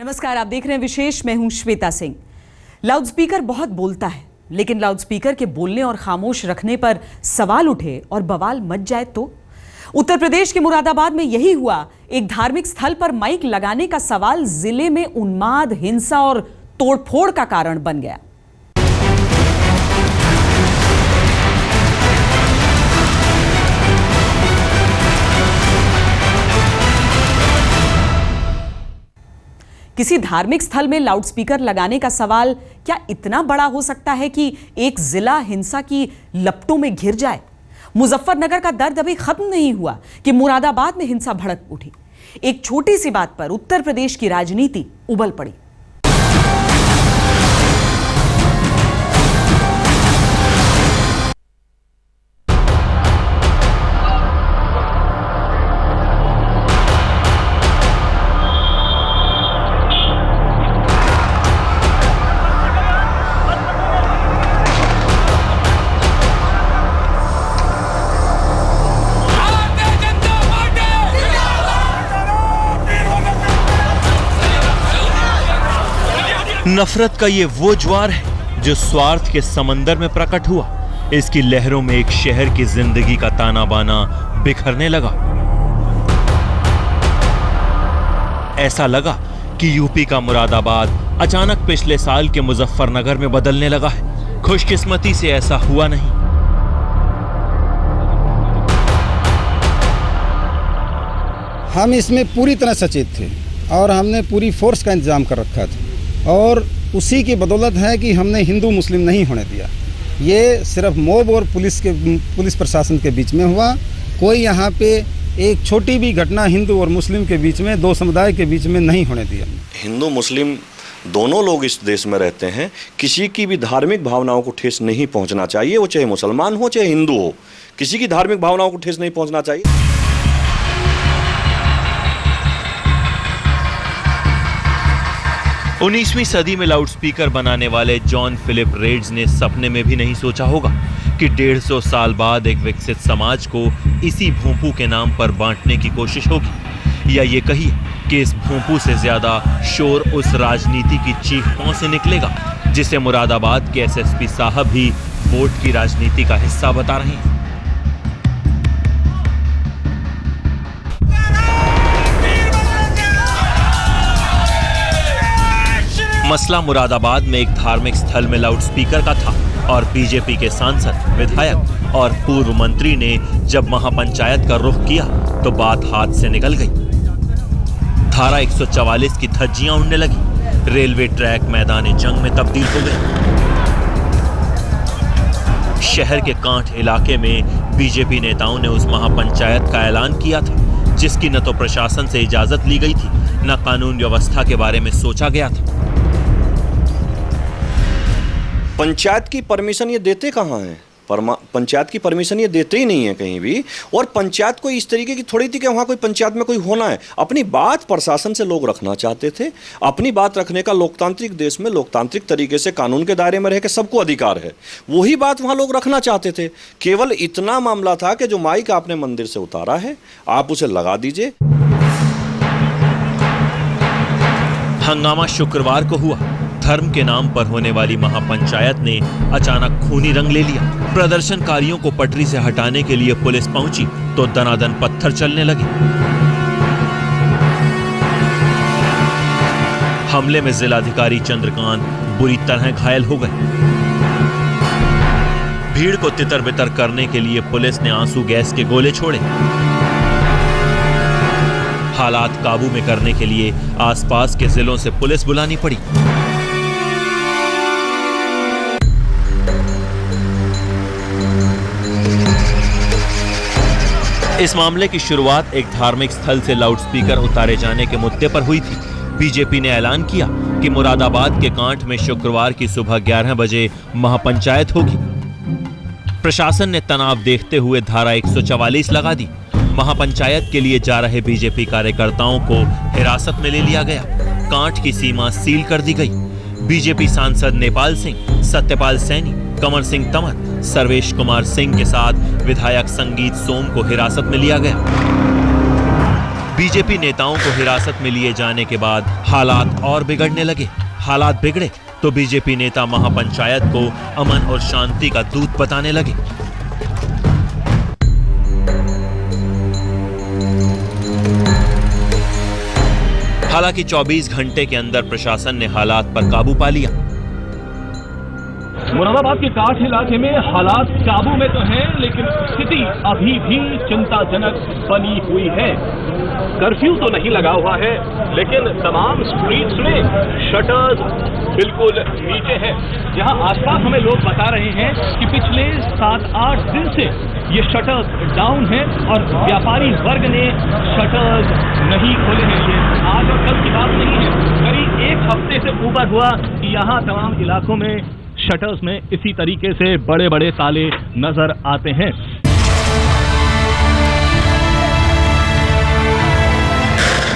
नमस्कार, आप देख रहे हैं विशेष। मैं हूं श्वेता सिंह। लाउडस्पीकर बहुत बोलता है, लेकिन लाउडस्पीकर के बोलने और खामोश रखने पर सवाल उठे और बवाल मच जाए तो? उत्तर प्रदेश के मुरादाबाद में यही हुआ। एक धार्मिक स्थल पर माइक लगाने का सवाल जिले में उन्माद, हिंसा और तोड़फोड़ का कारण बन गया। किसी धार्मिक स्थल में लाउडस्पीकर लगाने का सवाल क्या इतना बड़ा हो सकता है कि एक जिला हिंसा की लपटों में घिर जाए? मुजफ्फरनगर का दर्द अभी खत्म नहीं हुआ कि मुरादाबाद में हिंसा भड़क उठी। एक छोटी सी बात पर उत्तर प्रदेश की राजनीति उबल पड़ी। नफरत का ये वो ज्वार है जो स्वार्थ के समंदर में प्रकट हुआ। इसकी लहरों में एक शहर की जिंदगी का ताना बाना बिखरने लगा। ऐसा लगा कि यूपी का मुरादाबाद अचानक पिछले साल के मुजफ्फरनगर में बदलने लगा है। खुशकिस्मती से ऐसा हुआ नहीं। हम इसमें पूरी तरह सचेत थे और हमने पूरी फोर्स का इंतजाम कर रखा था, और उसी की बदौलत है कि हमने हिंदू मुस्लिम नहीं होने दिया। ये सिर्फ मोब और पुलिस प्रशासन के बीच में हुआ। कोई यहाँ पे एक छोटी भी घटना हिंदू और मुस्लिम के बीच में, दो समुदाय के बीच में नहीं होने दिया। हिंदू मुस्लिम दोनों लोग इस देश में रहते हैं। किसी की भी धार्मिक भावनाओं को ठेस नहीं पहुँचना चाहिए, वो चाहे मुसलमान हो चाहे हिंदू हो। किसी की धार्मिक भावनाओं को ठेस नहीं पहुँचना चाहिए। 19वीं सदी में लाउडस्पीकर बनाने वाले जॉन फिलिप रेड्स ने सपने में भी नहीं सोचा होगा कि 150 साल बाद एक विकसित समाज को इसी भोंपू के नाम पर बांटने की कोशिश होगी। या ये कहिए कि इस भोंपू से ज्यादा शोर उस राजनीति की चीख से निकलेगा जिसे मुरादाबाद के एसएसपी साहब भी वोट की राजनीति का हिस्सा बता रहे हैं। मसला मुरादाबाद में एक धार्मिक स्थल में लाउडस्पीकर का था और बीजेपी के सांसद, विधायक और पूर्व मंत्री ने जब महापंचायत का रुख किया तो बात हाथ से निकल गई। धारा 144 की धज्जियां उड़ने लगी। रेलवे ट्रैक मैदान जंग में तब्दील हो गए। शहर के कांठ इलाके में बीजेपी नेताओं ने उस महापंचायत का ऐलान किया था जिसकी न तो प्रशासन से इजाजत ली गई थी, न कानून व्यवस्था के बारे में सोचा गया था। पंचायत की परमिशन ये देते कहाँ हैं? पंचायत की परमिशन ये देते ही नहीं है कहीं भी। और पंचायत को इस तरीके की थोड़ी थी कि वहाँ कोई पंचायत में कोई होना है। अपनी बात प्रशासन से लोग रखना चाहते थे। अपनी बात रखने का लोकतांत्रिक देश में लोकतांत्रिक तरीके से कानून के दायरे में रह के सबको अधिकार है। वही बात वहाँ लोग रखना चाहते थे। केवल इतना मामला था कि जो माइक आपने मंदिर से उतारा है आप उसे लगा दीजिए। हंगामा शुक्रवार को हुआ। धर्म के नाम पर होने वाली महापंचायत ने अचानक खूनी रंग ले लिया। प्रदर्शनकारियों को पटरी से हटाने के लिए पुलिस पहुंची तो दनादन पत्थर चलने लगे। हमले में जिलाधिकारी चंद्रकांत बुरी तरह घायल हो गए। भीड़ को तितर-बितर करने के लिए पुलिस ने आंसू गैस के गोले छोड़े। हालात काबू में करने के लिए आसपास के जिलों से पुलिस बुलानी पड़ी। इस मामले की शुरुआत एक धार्मिक स्थल से लाउडस्पीकर उतारे जाने के मुद्दे पर हुई थी। बीजेपी ने ऐलान किया कि मुरादाबाद के कांठ में शुक्रवार की सुबह 11 बजे महापंचायत होगी। प्रशासन ने तनाव देखते हुए धारा 144 लगा दी। महापंचायत के लिए जा रहे बीजेपी कार्यकर्ताओं को हिरासत में ले लिया गया। कांठ की सीमा सील कर दी गई। बीजेपी सांसद नेपाल सिंह, सत्यपाल सैनी, कंवर सिंह तंवर, सर्वेश कुमार सिंह के साथ विधायक संगीत सोम को हिरासत में लिया गया। बीजेपी नेताओं को हिरासत में लिए जाने के बाद हालात और बिगड़ने लगे। हालात बिगड़े तो बीजेपी नेता महापंचायत को अमन और शांति का दूत बताने लगे। हालांकि 24 घंटे के अंदर प्रशासन ने हालात पर काबू पा लिया। मुरादाबाद के काठ इलाके में हालात काबू में तो हैं, लेकिन स्थिति अभी भी चिंताजनक बनी हुई है। कर्फ्यू तो नहीं लगा हुआ है, लेकिन तमाम स्ट्रीट्स में शटर्स बिल्कुल नीचे है। यहाँ आसपास हमें लोग बता रहे हैं कि पिछले 7-8 दिन से ये शटर्स डाउन है और व्यापारी वर्ग ने शटर्स नहीं खोले हैं। ये आज और कल की बात नहीं है, करीब 1 हफ्ते से ऊपर हुआ कि यहाँ तमाम इलाकों में शटर्स में इसी तरीके से बड़े बड़े ताले नजर आते हैं।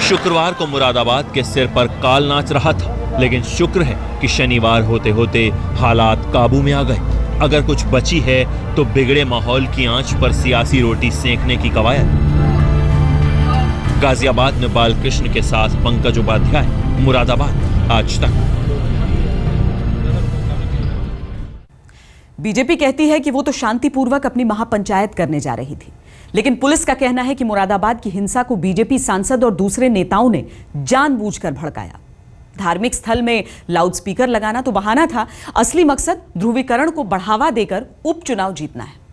शुक्रवार को मुरादाबाद के सिर पर काल नाच रहा था, लेकिन शुक्र है कि शनिवार होते होते हालात काबू में आ गए। अगर कुछ बची है तो बिगड़े माहौल की आंच पर सियासी रोटी सेंकने की कवायद। गाजियाबाद में बालकृष्ण के साथ पंकज उपाध्याय, मुरादाबाद, आज तक। बीजेपी कहती है कि वो तो शांतिपूर्वक अपनी महापंचायत करने जा रही थी, लेकिन पुलिस का कहना है कि मुरादाबाद की हिंसा को बीजेपी सांसद और दूसरे नेताओं ने जानबूझकर भड़काया। धार्मिक स्थल में लाउडस्पीकर लगाना तो बहाना था, असली मकसद ध्रुवीकरण को बढ़ावा देकर उपचुनाव जीतना है।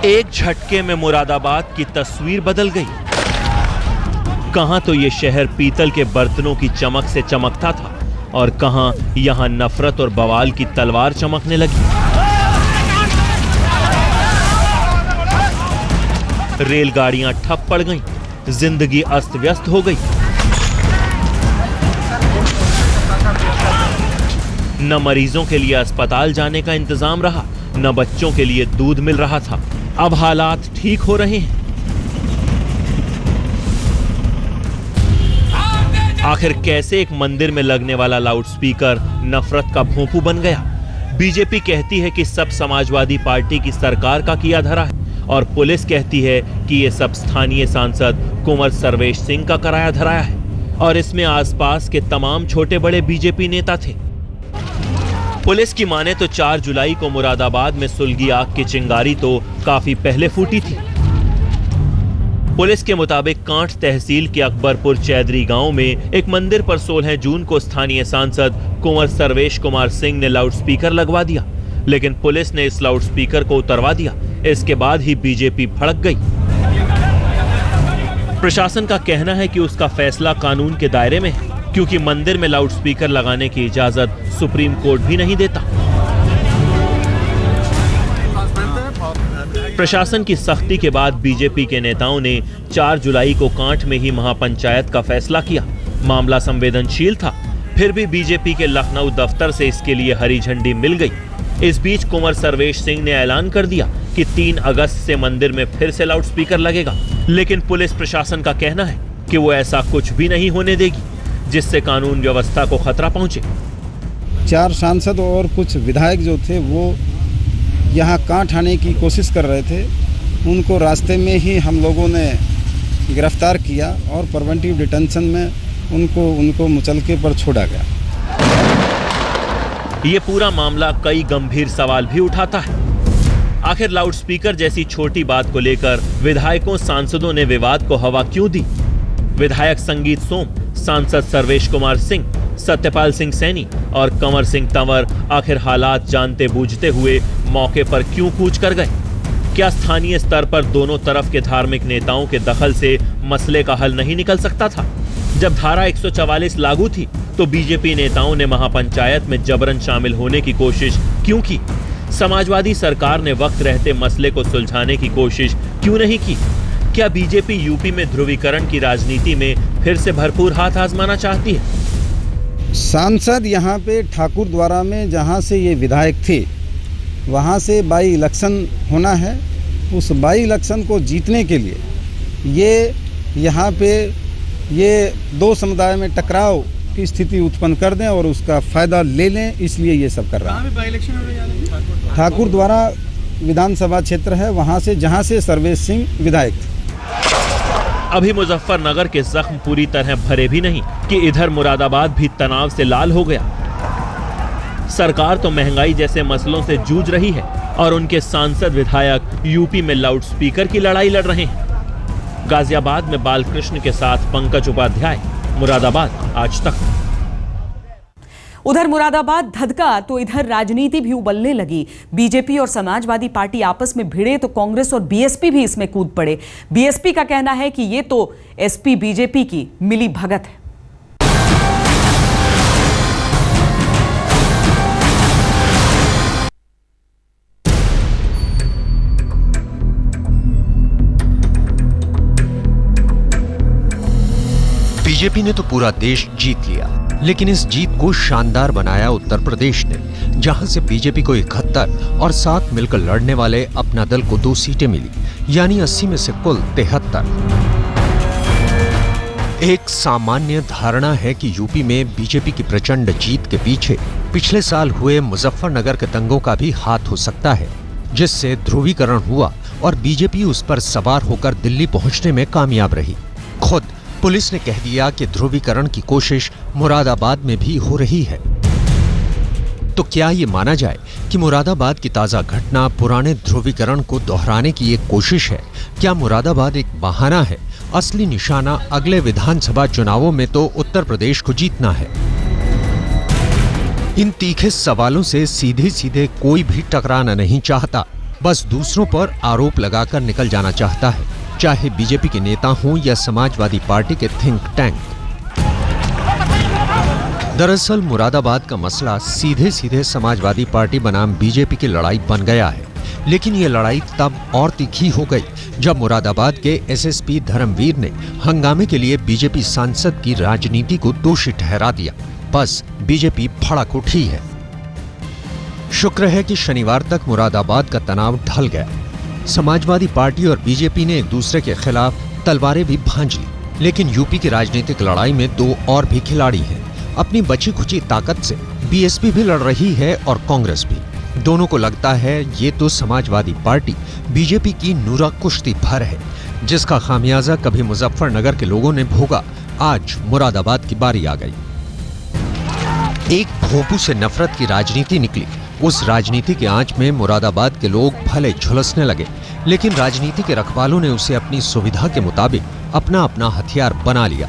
एक झटके में मुरादाबाद की तस्वीर बदल गई। कहां तो ये शहर पीतल के बर्तनों की चमक से चमकता था और कहां यहां नफरत और बवाल की तलवार चमकने लगी। रेलगाड़ियां ठप पड़ गईं, जिंदगी अस्त व्यस्त हो गई। न मरीजों के लिए अस्पताल जाने का इंतजाम रहा, न बच्चों के लिए दूध मिल रहा था। अब हालात ठीक हो रहे हैं। आखिर कैसे एक मंदिर में लगने वाला लाउडस्पीकर नफरत का भोंपू बन गया? बीजेपी कहती है कि सब समाजवादी पार्टी की सरकार का किया धरा है और पुलिस कहती है कि ये सब स्थानीय सांसद कुंवर सर्वेश सिंह का कराया धराया है और इसमें आसपास के तमाम छोटे बड़े बीजेपी नेता थे। पुलिस की माने तो 4 जुलाई को मुरादाबाद में सुलगी आग की चिंगारी तो काफी पहले फूटी थी। पुलिस के मुताबिक कांठ तहसील के अकबरपुर चैदरी गांव में एक मंदिर पर 16 जून को स्थानीय सांसद कुंवर सर्वेश कुमार सिंह ने लाउडस्पीकर लगवा दिया, लेकिन पुलिस ने इस लाउडस्पीकर को उतरवा दिया। इसके बाद ही बीजेपी भड़क गई। प्रशासन का कहना है कि उसका फैसला कानून के दायरे में है, क्योंकि मंदिर में लाउडस्पीकर लगाने की इजाजत सुप्रीम कोर्ट भी नहीं देता। प्रशासन की सख्ती के बाद बीजेपी के नेताओं ने 4 जुलाई को कांठ में ही महापंचायत का फैसला किया। मामला संवेदनशील था, फिर भी बीजेपी के लखनऊ दफ्तर से इसके लिए हरी झंडी मिल गई। इस बीच कुंवर सर्वेश सिंह ने ऐलान कर दिया कि 3 अगस्त से मंदिर में फिर से लाउडस्पीकर लगेगा, लेकिन पुलिस प्रशासन का कहना है कि वो ऐसा कुछ भी नहीं होने देगी जिससे कानून व्यवस्था को खतरा पहुंचे। 4 सांसद और कुछ विधायक जो थे वो यहाँ कांठ आने की कोशिश कर रहे थे। उनको रास्ते में ही हम लोगों ने गिरफ्तार किया और प्रिवेंटिव डिटेंशन में उनको मुचलके पर छोड़ा गया। ये पूरा मामला कई गंभीर सवाल भी उठाता है। आखिर लाउडस्पीकर जैसी छोटी बात को लेकर विधायकों सांसदों ने विवाद को हवा क्यों दी? विधायक संगीत सोम, सांसद सर्वेश कुमार सिंह, सत्यपाल सिंह सैनी और कंवर सिंह तंवर आखिर हालात जानते बूझते हुए मौके पर क्यों कूच कर गए? क्या स्थानीय स्तर पर दोनों तरफ के धार्मिक नेताओं के दखल से मसले का हल नहीं निकल सकता था? जब धारा 144 लागू थी तो बीजेपी नेताओं ने महापंचायत में जबरन शामिल होने की कोशिश क्यों की? समाजवादी सरकार ने वक्त रहते मसले को सुलझाने की कोशिश क्यों नहीं की? क्या बीजेपी यूपी में ध्रुवीकरण की राजनीति में फिर से भरपूर हाथ आजमाना चाहती है? सांसद यहाँ पे ठाकुर द्वारा में जहाँ से ये विधायक थे वहाँ से बाई इलेक्शन होना है। उस बाई इलेक्शन को जीतने के लिए ये यहाँ पे ये दो समुदाय में टकराव की स्थिति उत्पन्न कर दें और उसका फ़ायदा ले लें, इसलिए ये सब कर रहा है। ठाकुर द्वारा विधानसभा क्षेत्र है, वहाँ से जहाँ से सर्वेश सिंह विधायक थे। अभी मुजफ्फरनगर के जख्म पूरी तरह भरे भी नहीं कि इधर मुरादाबाद भी तनाव से लाल हो गया। सरकार तो महंगाई जैसे मसलों से जूझ रही है और उनके सांसद विधायक यूपी में लाउडस्पीकर की लड़ाई लड़ रहे हैं। गाजियाबाद में बालकृष्ण के साथ पंकज उपाध्याय, मुरादाबाद आज तक। उधर मुरादाबाद धधका तो इधर राजनीति भी उबलने लगी। बीजेपी और समाजवादी पार्टी आपस में भिड़े तो कांग्रेस और बीएसपी भी इसमें कूद पड़े। बीएसपी का कहना है कि ये तो एसपी बीजेपी की मिली भगत है। बीजेपी ने तो पूरा देश जीत लिया, लेकिन इस जीत को शानदार बनाया उत्तर प्रदेश ने, जहां से बीजेपी को 71 और साथ मिलकर लड़ने वाले अपना दल को 2 सीटें मिली, यानी 80 में से कुल 73। एक सामान्य धारणा है कि यूपी में बीजेपी की प्रचंड जीत के पीछे पिछले साल हुए मुजफ्फरनगर के दंगों का भी हाथ हो सकता है, जिससे ध्रुवीकरण हुआ और बीजेपी उस पर सवार होकर दिल्ली पहुंचने में कामयाब रही। खुद पुलिस ने कह दिया कि ध्रुवीकरण की कोशिश मुरादाबाद में भी हो रही है। तो क्या ये माना जाए कि मुरादाबाद की ताजा घटना पुराने ध्रुवीकरण को दोहराने की एक कोशिश है? क्या मुरादाबाद एक बहाना है? असली निशाना अगले विधानसभा चुनावों में तो उत्तर प्रदेश को जीतना है। इन तीखे सवालों से सीधे सीधे कोई भी टकराना नहीं चाहता, बस दूसरों पर आरोप लगाकर निकल जाना चाहता है, चाहे बीजेपी के नेता हों या समाजवादी पार्टी के थिंक टैंक। दरअसल मुरादाबाद का मसला सीधे सीधे समाजवादी पार्टी बनाम बीजेपी की लड़ाई बन गया है, लेकिन ये लड़ाई तब और तीखी हो गई जब मुरादाबाद के एसएसपी धर्मवीर ने हंगामे के लिए बीजेपी सांसद की राजनीति को दोषी ठहरा दिया। बस बीजेपी भड़क उठी है। शुक्र है कि शनिवार तक मुरादाबाद का तनाव ढल गया। समाजवादी पार्टी और बीजेपी ने एक दूसरे के खिलाफ तलवारें भी भांज ली, लेकिन यूपी की राजनीतिक लड़ाई में 2 और भी खिलाड़ी हैं। अपनी बची खुची ताकत से बीएसपी भी लड़ रही है और कांग्रेस भी। दोनों को लगता है ये तो समाजवादी पार्टी बीजेपी की नूरा कुश्ती भर है, जिसका खामियाजा कभी मुजफ्फरनगर के लोगों ने भोगा। आज मुरादाबाद की बारी आ गई। एक भोंपू से नफरत की राजनीति निकली। उस राजनीति के आंच में मुरादाबाद के लोग भले झुलसने लगे, लेकिन राजनीति के रखवालों ने उसे अपनी सुविधा के मुताबिक अपना अपना हथियार बना लिया।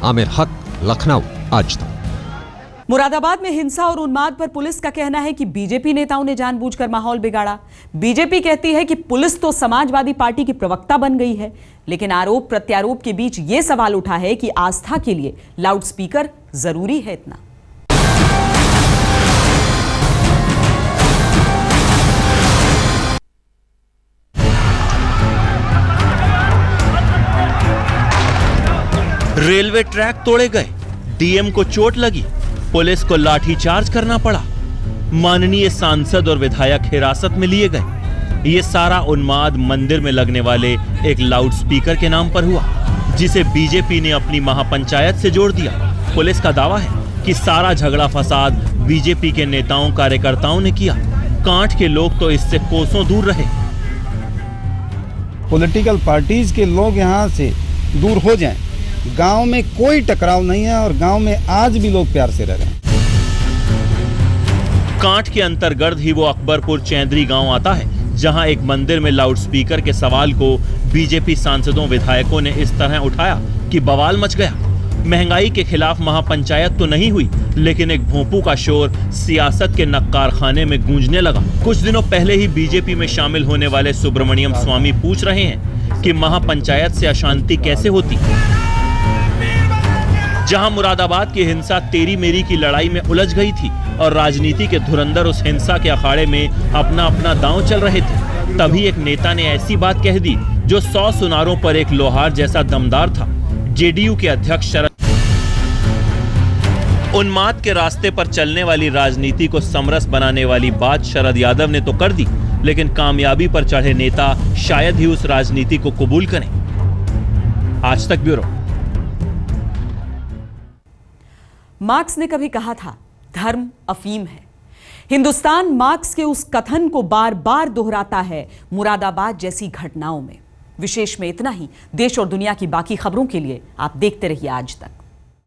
आमिर हक, लखनऊ, आज तक। मुरादाबाद में हिंसा और उन्माद पर पुलिस का कहना है कि बीजेपी नेताओं ने जानबूझकर माहौल बिगाड़ा। बीजेपी कहती है कि पुलिस तो समाजवादी पार्टी की प्रवक्ता बन गई है, लेकिन आरोप प्रत्यारोप के बीच यह सवाल उठा है कि आस्था के लिए लाउडस्पीकर जरूरी है इतना। रेलवे ट्रैक तोड़े गए, डीएम को चोट लगी, पुलिस को लाठीचार्ज करना पड़ा, माननीय सांसद और विधायक हिरासत में लिए गए। ये सारा उन्माद मंदिर में लगने वाले एक लाउडस्पीकर के नाम पर हुआ, जिसे बीजेपी ने अपनी महापंचायत से जोड़ दिया। पुलिस का दावा है कि सारा झगड़ा फसाद बीजेपी के नेताओं कार्यकर्ताओं ने किया। कांठ के लोग तो इससे कोसों दूर रहे। पॉलिटिकल पार्टीज के लोग यहाँ से दूर हो जाएं। गांव में कोई टकराव नहीं है और गांव में आज भी लोग प्यार से रह रहे हैं। कांठ के अंतर्गत ही वो अकबरपुर चैंदरी गांव आता है, जहां एक मंदिर में लाउडस्पीकर के सवाल को बीजेपी सांसदों विधायकों ने इस तरह उठाया कि बवाल मच गया। महंगाई के खिलाफ महापंचायत तो नहीं हुई, लेकिन एक भोंपू का शोर सियासत के नक्कारखाने में गूंजने लगा। कुछ दिनों पहले ही बीजेपी में शामिल होने वाले सुब्रमण्यम स्वामी पूछ रहे हैं कि महापंचायत से अशांति कैसे होती। जहां मुरादाबाद की हिंसा तेरी मेरी की लड़ाई में उलझ गई थी और राजनीति के धुरंधर उस हिंसा के अखाड़े में अपना अपना दांव चल रहे थे, तभी एक नेता ने ऐसी बात कह दी जो 100 सुनारों पर एक लोहार जैसा दमदार था। जेडीयू के अध्यक्ष शरद उन्माद के रास्ते पर चलने वाली राजनीति को समरस बनाने वाली बात शरद यादव ने तो कर दी, लेकिन कामयाबी पर चढ़े नेता शायद ही उस राजनीति को कबूल करें। आज तक ब्यूरो। मार्क्स ने कभी कहा था, धर्म अफीम है। हिंदुस्तान मार्क्स के उस कथन को बार बार दोहराता है मुरादाबाद जैसी घटनाओं में। विशेष में इतना ही। देश और दुनिया की बाकी खबरों के लिए आप देखते रहिए आज तक।